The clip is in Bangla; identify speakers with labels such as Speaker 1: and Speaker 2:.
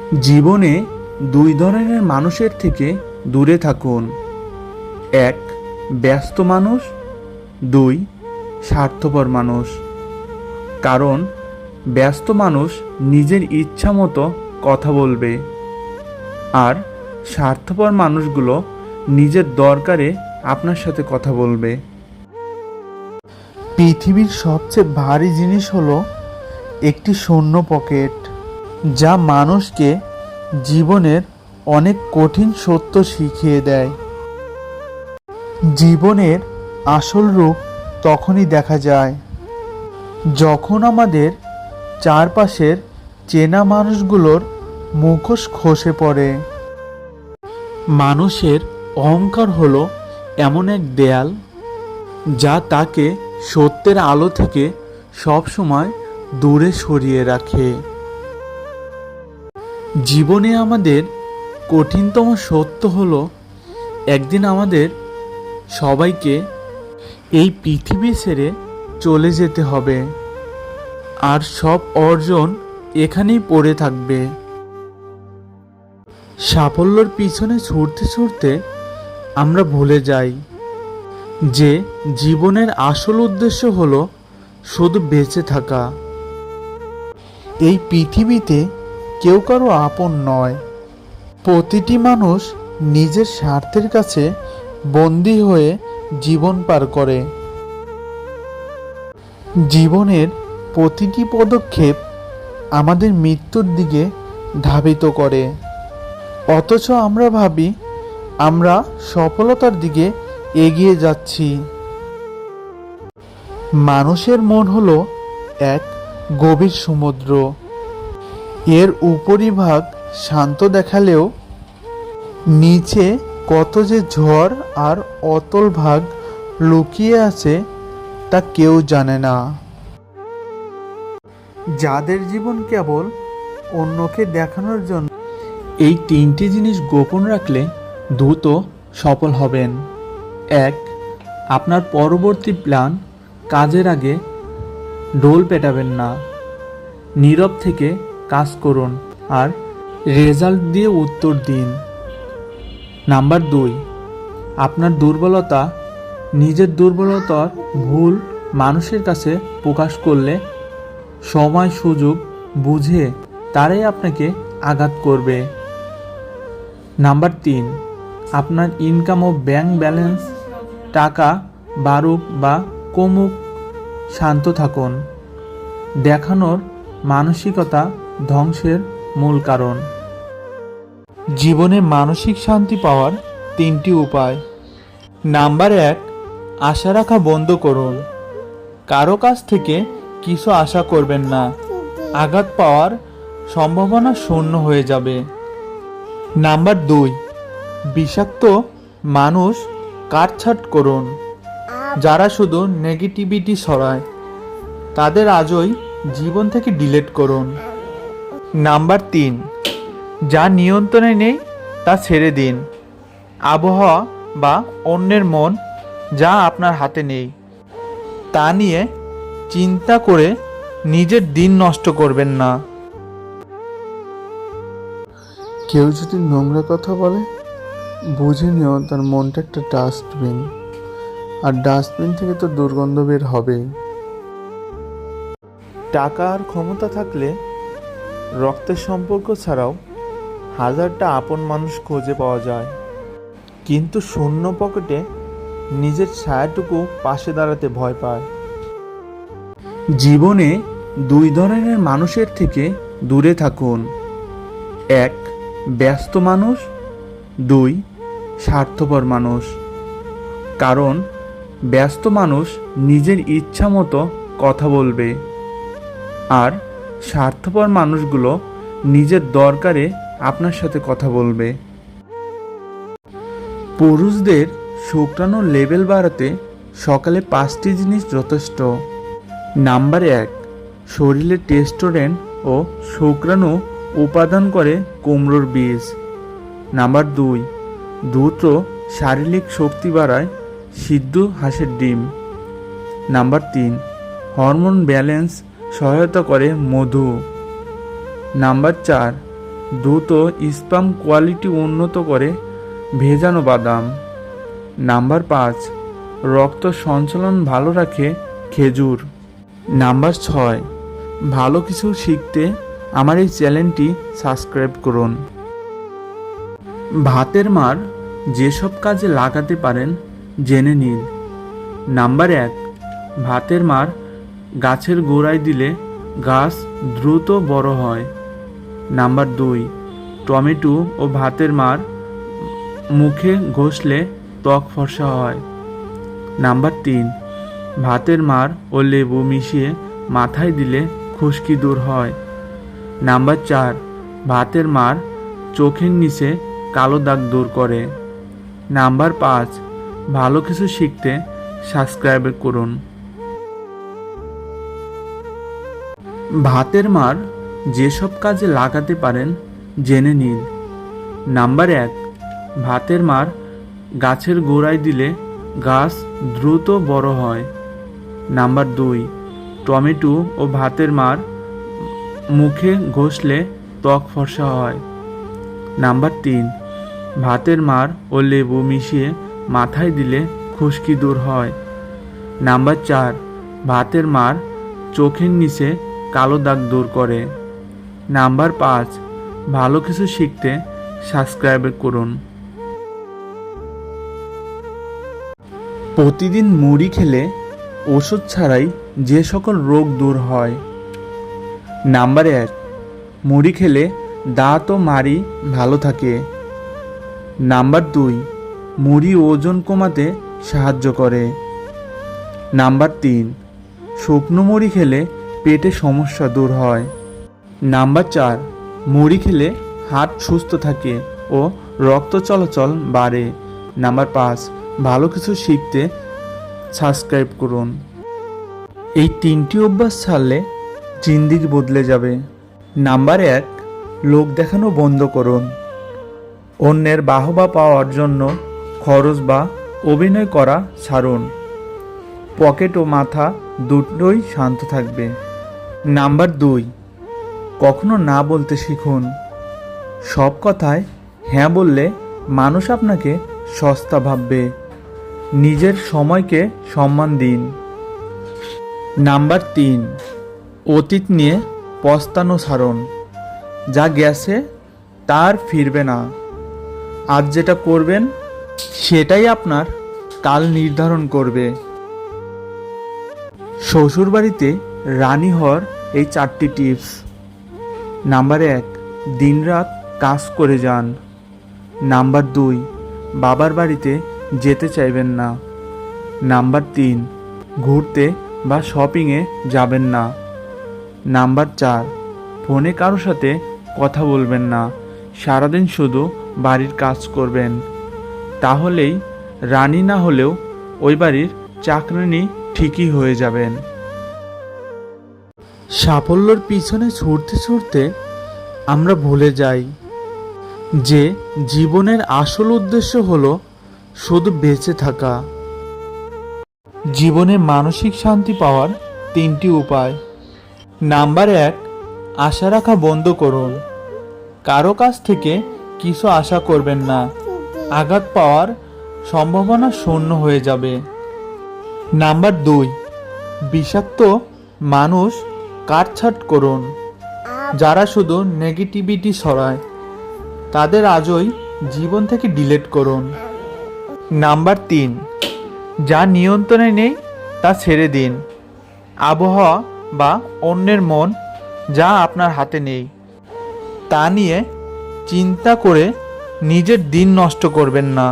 Speaker 1: জীবনে দুই ধরনের মানুষের থেকে দূরে থাকুন। এক, ব্যস্ত মানুষ। দুই, স্বার্থপর মানুষ। কারণ ব্যস্ত মানুষ নিজের ইচ্ছা মতো কথা বলবে, আর স্বার্থপর মানুষগুলো নিজের দরকারে আপনার সাথে কথা বলবে। পৃথিবীর সবচেয়ে ভারী জিনিস হলো একটি শূন্য পকেট, যা মানুষকে জীবনের অনেক কঠিন সত্য শিখিয়ে দেয়। জীবনের আসল রূপ তখনই দেখা যায় যখন আমাদের চারপাশের চেনা মানুষগুলোর মুখোশ খসে পড়ে। মানুষের অহংকার হলো এমন এক দেয়াল যা তাকে সত্যের আলো থেকে সবসময় দূরে সরিয়ে রাখে। জীবনে আমাদের কঠিনতম সত্য হলো একদিন আমাদের সবাইকে এই পৃথিবী ছেড়ে চলে যেতে হবে, আর সব অর্জন এখানেই পড়ে থাকবে। সাফল্যের পিছনে ছুটতে ছুটতে আমরা ভুলে যাই যে জীবনের আসল উদ্দেশ্য হলো শুধু বেঁচে থাকা। এই পৃথিবীতে কেউ কারো আপন নয়। প্রতিটি মানুষ নিজের স্বার্থের কাছে বন্দী হয়ে জীবন পার করে। জীবনের প্রতিটি পদক্ষেপ আমাদের মৃত্যুর দিকে ধাবিত করে, অথচ আমরা ভাবি আমরা সফলতার দিকে এগিয়ে যাচ্ছি। মানুষের মন হলো এক গভীর সমুদ্র। এর উপরিভাগ শান্ত দেখালেও নিচে কত যে ঝড় আর অতল ভাগ লুকিয়ে আছে তা কেউ জানে না। যাদের জীবন কেবল অন্যকে দেখানোর জন্য, এই তিনটি জিনিস গোপন রাখলে দ্রুত সফল হবেন। এক, আপনার পরবর্তী প্ল্যান কাজের আগে ঢোল পেটাবেন না। নীরব থেকে কাজ করুন আর রেজাল্ট দিয়ে উত্তর দিন। নাম্বার 2, আপনার দুর্বলতা নিজের দুর্বলতার ভুল মানুষের কাছে প্রকাশ করলে সময় সুযোগ বুঝে তারাই আপনাকে আঘাত করবে। নাম্বার 3, আপনার ইনকাম ও ব্যাংক ব্যালেন্স টাকা বাড়ুক বা কমুক শান্ত থাকুন। দেখানোর মানসিকতা ধ্বংসের মূল কারণ। জীবনে মানসিক শান্তি পাওয়ার 3টি উপায়। নাম্বার 1, আশা রাখা বন্ধ করুন। কারো কাছ থেকে কিছু আশা করবেন না, আঘাত পাওয়ার সম্ভাবনা শূন্য হয়ে যাবে। নাম্বার 2, বিষাক্ত মানুষ কাটছাঁট করুন। যারা শুধু নেগেটিভিটি ছড়ায় তাদের আজই জীবন থেকে ডিলিট করুন। নাম্বার 3, যা নিয়ন্ত্রণে নেই তা ছেড়ে দিন। আবহাওয়া বা অন্যের মন যা আপনার হাতে নেই তা নিয়ে চিন্তা করে নিজের দিন নষ্ট করবেন না। কেউ যদি নোংরা কথা বলে বুঝে নিও তার মনটা একটা ডাস্টবিন, আর ডাস্টবিন থেকে তো দুর্গন্ধ বের হবেই। টাকা আর ক্ষমতা থাকলে রক্তের সম্পর্ক ছাড়াও হাজারটা আপন মানুষ খুঁজে পাওয়া যায়, কিন্তু শূন্য পকেটে নিজের ছায়াটুকু পাশে দাঁড়াতে ভয় পায়। জীবনে দুই ধরনের মানুষের থেকে দূরে থাকুন। এক, ব্যস্ত মানুষ। দুই, স্বার্থপর মানুষ। কারণ ব্যস্ত মানুষ নিজের ইচ্ছা মতো কথা বলবে, আর স্বার্থপর মানুষগুলো নিজের দরকারে আপনার সাথে কথা বলবে। পুরুষদের শুক্রাণুর লেভেল বাড়াতে সকালে 5টি জিনিস যথেষ্ট। নাম্বার 1, শরীরে টেস্টোস্টেরন ও শুক্রাণু উপাদান করে কুমড়োর বীজ। নাম্বার 2, দ্রুত শারীরিক শক্তি বাড়ায় সিদ্ধ হাঁসের ডিম। নাম্বার 3, হরমোন ব্যালেন্স সহায়তা করে মধু। নাম্বার 4, দ্রুত স্পাম কোয়ালিটি উন্নত করে ভেজানো বাদাম। নাম্বার 5, রক্ত সঞ্চালন ভালো রাখে খেজুর। নাম্বার 6, ভালো কিছু শিখতে আমার এই চ্যানেলটি সাবস্ক্রাইব করুন। ভাতের মাড় যেসব কাজে লাগাতে পারেন জেনে নিন। নাম্বার 1, ভাতের মাড় গাছের গোড়ায় দিলে গাছ দ্রুত বড় হয়। নাম্বার 2, টমেটো ও ভাতের মাড় মুখে ঘষলে ত্বক ফর্সা হয়। নাম্বার 3, ভাতের মাড় ও লেবু মিশিয়ে মাথায় দিলে খুশকি দূর হয়। নাম্বার 4, ভাতের মাড় চোখের নিচে কালো দাগ দূর করে। নাম্বার 5, ভালো কিছু শিখতে সাবস্ক্রাইব করুন। ভাতের মাড় যেসব কাজে লাগাতে পারেন জেনে নিন। নাম্বার 1, ভাতের মাড় গাছের গোড়ায় দিলে গাছ দ্রুত বড় হয়। নাম্বার 2, টমেটো ও ভাতের মাড় মুখে ঘষলে ত্বক ফর্সা হয়। নাম্বার 3, ভাতের মাড় ও লেবু মিশিয়ে মাথায় দিলে খুশকি দূর হয়। নাম্বার 4, ভাতের মাড় চোখের নিচে কালো দাগ দূর করে। নাম্বার 5, ভালো কিছু শিখতে সাবস্ক্রাইব করুন। প্রতিদিন মুড়ি খেলে ওষুধ ছাড়াই যে সকল রোগ দূর হয়। নাম্বার 1, মুড়ি খেলে দাঁত ও মাড়ি ভালো থাকে। নাম্বার 2, মুড়ি ওজন কমাতে সাহায্য করে। নাম্বার 3, শুকনো মুড়ি খেলে পেটে সমস্যা দূর হয়। নাম্বার 4, মুড়ি খেলে হার্ট সুস্থ থাকে ও রক্ত চলাচল বাড়ে। নাম্বার 5, ভালো কিছু শিখতে সাবস্ক্রাইব করুন। এই 3টি অভ্যাস ছাড়লে জিন্দেগি বদলে যাবে। নাম্বার 1, লোক দেখানো বন্ধ করুন। অন্যের বাহবা পাওয়ার জন্য খরচ বা অভিনয় করা ছাড়ুন। পকেট ও মাথা দুটোই শান্ত থাকবে। নাম্বার 2, কখনো না বলতে শিখুন। সব কথায় হ্যাঁ বললে মানুষ আপনাকে সস্তা ভাববে। নিজের সময়কে সম্মান দিন। নাম্বার 3, অতীত নিয়ে পস্তানো ছাড়ুন। যা গেছে তার ফিরবে না। আজ যেটা করবেন সেটাই আপনার কাল নির্ধারণ করবে। শ্বশুরবাড়িতে রানী হওয়ার এই 4টি টিপস। নাম্বার 1, দিনরাত কাজ করে যান। নাম্বার 2, বাবার বাড়িতে যেতে চাইবেন না। নাম্বার 3, ঘুরতে বা শপিংয়ে যাবেন না। নাম্বার 4, ফোনে কারো সাথে কথা বলবেন না। সারাদিন শুধু বাড়ির কাজ করবেন। তাহলেই রানী না হলেও ওই বাড়ির চাকরানী ঠিকই হয়ে যাবেন। সাফল্যের পিছনে ছুটতে ছুটতে আমরা ভুলে যাই যে জীবনের আসল উদ্দেশ্য হলো শুধু বেঁচে থাকা। জীবনে মানসিক শান্তি পাওয়ার 3টি উপায়। নাম্বার 1, আশা রাখা বন্ধ করুন। কারো কাছ থেকে কিছু আশা করবেন না। আঘাত পাওয়ার সম্ভাবনা শূন্য হয়ে যাবে। নাম্বার 2, বিষাক্ত মানুষ কাটছাঁট করুন। যারা শুধু নেগেটিভিটি ছড়ায় তাদের আজই জীবন থেকে ডিলিট করুন। নাম্বার 3, যা নিয়ন্ত্রণে নেই তা ছেড়ে দিন। আবহাওয়া বা অন্যের মন যা আপনার হাতে নেই তা নিয়ে চিন্তা করে নিজের দিন নষ্ট করবেন না।